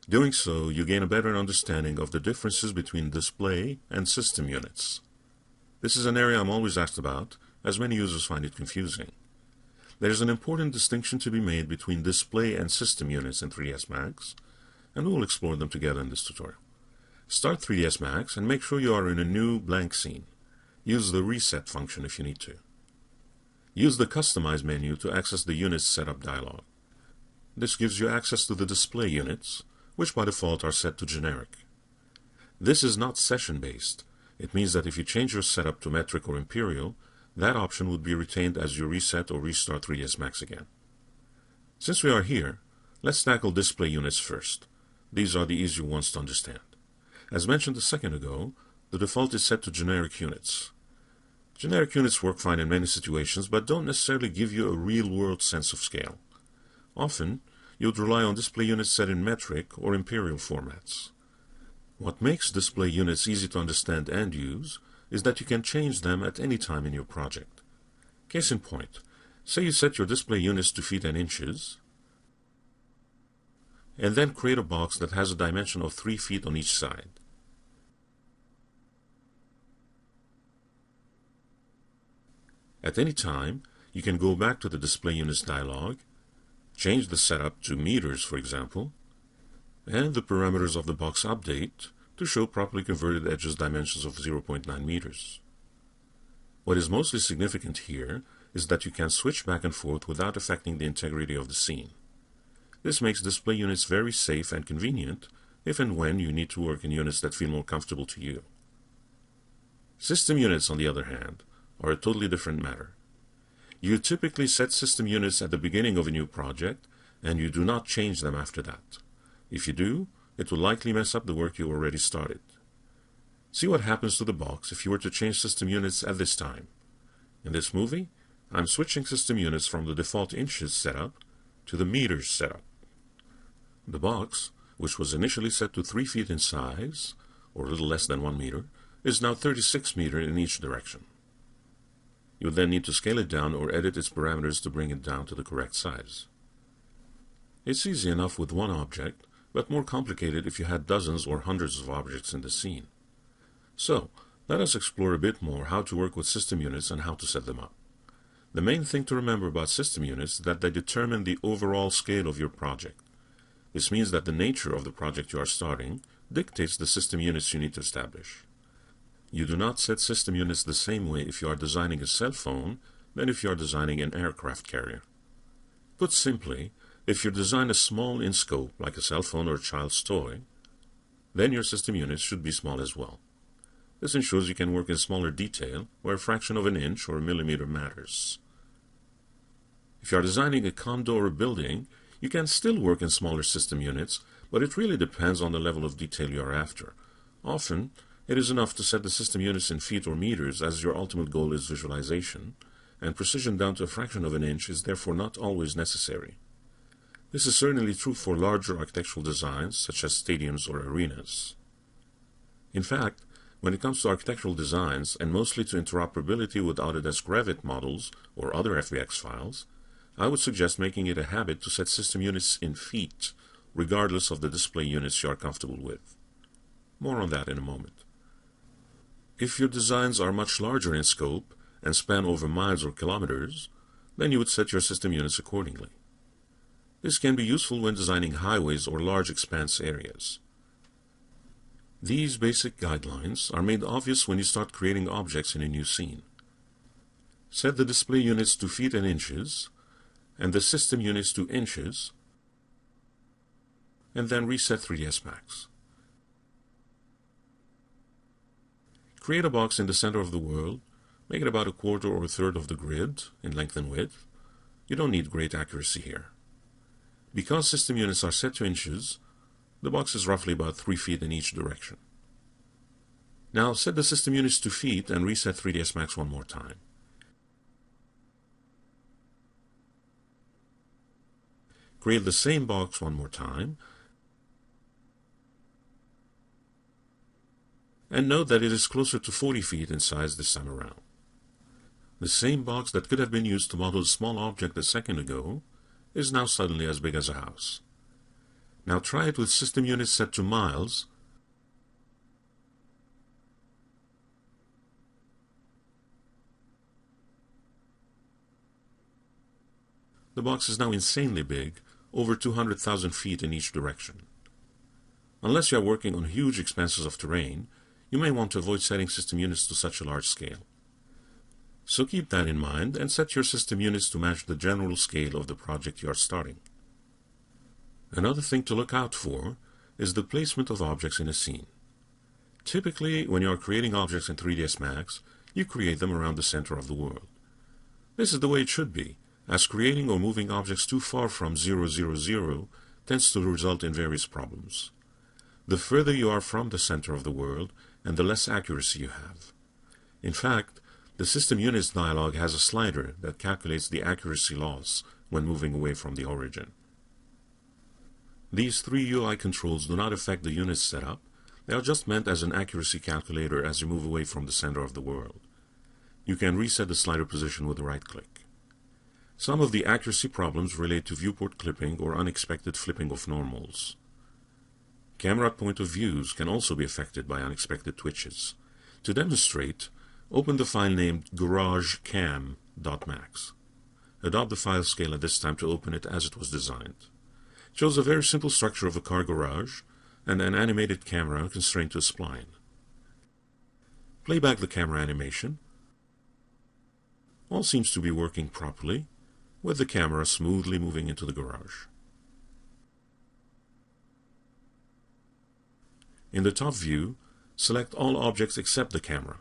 Doing so, you gain a better understanding of the differences between display and system units. This is an area I'm always asked about, as many users find it confusing. There is an important distinction to be made between display and system units in 3ds Max, and we will explore them together in this tutorial. Start 3ds Max and make sure you are in a new blank scene. Use the Reset function if you need to. Use the Customize menu to access the Units Setup dialog. This gives you access to the display units, which by default are set to generic. This is not session-based. It means that if you change your setup to metric or imperial, that option would be retained as you reset or restart 3ds Max again. Since we are here, let's tackle display units first. These are the easier ones to understand. As mentioned a second ago, the default is set to generic units. Generic units work fine in many situations, but don't necessarily give you a real-world sense of scale. Often, you would rely on display units set in metric or imperial formats. What makes display units easy to understand and use is that you can change them at any time in your project. Case in point, say you set your display units to feet and inches, and then create a box that has a dimension of 3 feet on each side. At any time, you can go back to the Display Units dialog, change the setup to meters, for example, and the parameters of the box update to show properly converted edges dimensions of 0.9 meters. What is mostly significant here is that you can switch back and forth without affecting the integrity of the scene. This makes display units very safe and convenient if and when you need to work in units that feel more comfortable to you. System units, on the other hand, are a totally different matter. You typically set system units at the beginning of a new project, and you do not change them after that. If you do, it will likely mess up the work you already started. See what happens to the box if you were to change system units at this time. In this movie, I'm switching system units from the default inches setup to the meters setup. The box, which was initially set to 3 feet in size, or a little less than 1 meter, is now 36 meters in each direction. You will then need to scale it down or edit its parameters to bring it down to the correct size. It's easy enough with one object, but more complicated if you had dozens or hundreds of objects in the scene. So, let us explore a bit more how to work with system units and how to set them up. The main thing to remember about system units is that they determine the overall scale of your project. This means that the nature of the project you are starting dictates the system units you need to establish. You do not set system units the same way if you are designing a cell phone than if you are designing an aircraft carrier. Put simply, if your design is small in scope, like a cell phone or a child's toy, then your system units should be small as well. This ensures you can work in smaller detail, where a fraction of an inch or a millimeter matters. If you are designing a condo or a building, you can still work in smaller system units, but it really depends on the level of detail you are after. Often, it is enough to set the system units in feet or meters, as your ultimate goal is visualization, and precision down to a fraction of an inch is therefore not always necessary. This is certainly true for larger architectural designs, such as stadiums or arenas. In fact, when it comes to architectural designs, and mostly to interoperability with Autodesk Revit models or other FBX files, I would suggest making it a habit to set system units in feet, regardless of the display units you are comfortable with. More on that in a moment. If your designs are much larger in scope and span over miles or kilometers, then you would set your system units accordingly. This can be useful when designing highways or large expanse areas. These basic guidelines are made obvious when you start creating objects in a new scene. Set the display units to feet and inches, and the system units to inches, and then reset 3ds Max. Create a box in the center of the world, make it about a quarter or a third of the grid in length and width. You don't need great accuracy here. Because system units are set to inches, the box is roughly about 3 feet in each direction. Now set the system units to feet and reset 3ds Max one more time. Create the same box one more time, and note that it is closer to 40 feet in size this time around. The same box that could have been used to model a small object a second ago is now suddenly as big as a house. Now try it with system units set to miles. The box is now insanely big, over 200,000 feet in each direction. Unless you are working on huge expanses of terrain, you may want to avoid setting system units to such a large scale. So keep that in mind and set your system units to match the general scale of the project you are starting. Another thing to look out for is the placement of objects in a scene. Typically, when you are creating objects in 3ds Max, you create them around the center of the world. This is the way it should be, as creating or moving objects too far from 0, 0, 0 tends to result in various problems. The further you are from the center of the world, and the less accuracy you have. In fact, the system units dialog has a slider that calculates the accuracy loss when moving away from the origin. These three UI controls do not affect the unit setup. They are just meant as an accuracy calculator as you move away from the center of the world. You can reset the slider position with a right click. Some of the accuracy problems relate to viewport clipping or unexpected flipping of normals. Camera point of views can also be affected by unexpected twitches. To demonstrate, open the file named garagecam.max. Adopt the file scale at this time to open it as it was designed. It shows a very simple structure of a car garage and an animated camera constrained to a spline. Play back the camera animation. All seems to be working properly, with the camera smoothly moving into the garage. In the top view, select all objects except the camera.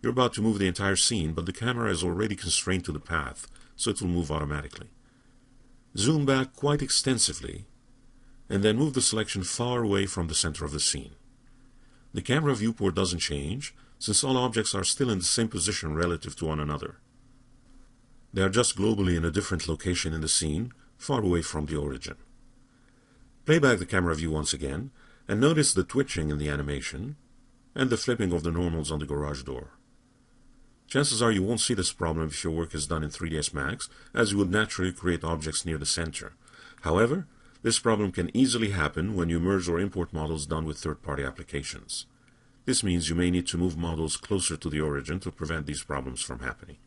You're about to move the entire scene, but the camera is already constrained to the path, so it will move automatically. Zoom back quite extensively, and then move the selection far away from the center of the scene. The camera viewport doesn't change, since all objects are still in the same position relative to one another. They are just globally in a different location in the scene, far away from the origin. Play back the camera view once again, and notice the twitching in the animation, and the flipping of the normals on the garage door. Chances are you won't see this problem if your work is done in 3ds Max, as you would naturally create objects near the center. However, this problem can easily happen when you merge or import models done with third-party applications. This means you may need to move models closer to the origin to prevent these problems from happening.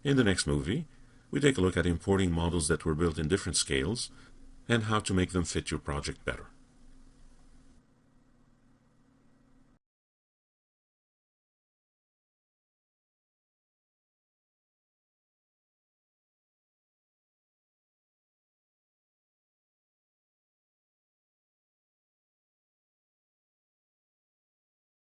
In the next movie, we take a look at importing models that were built in different scales and how to make them fit your project better.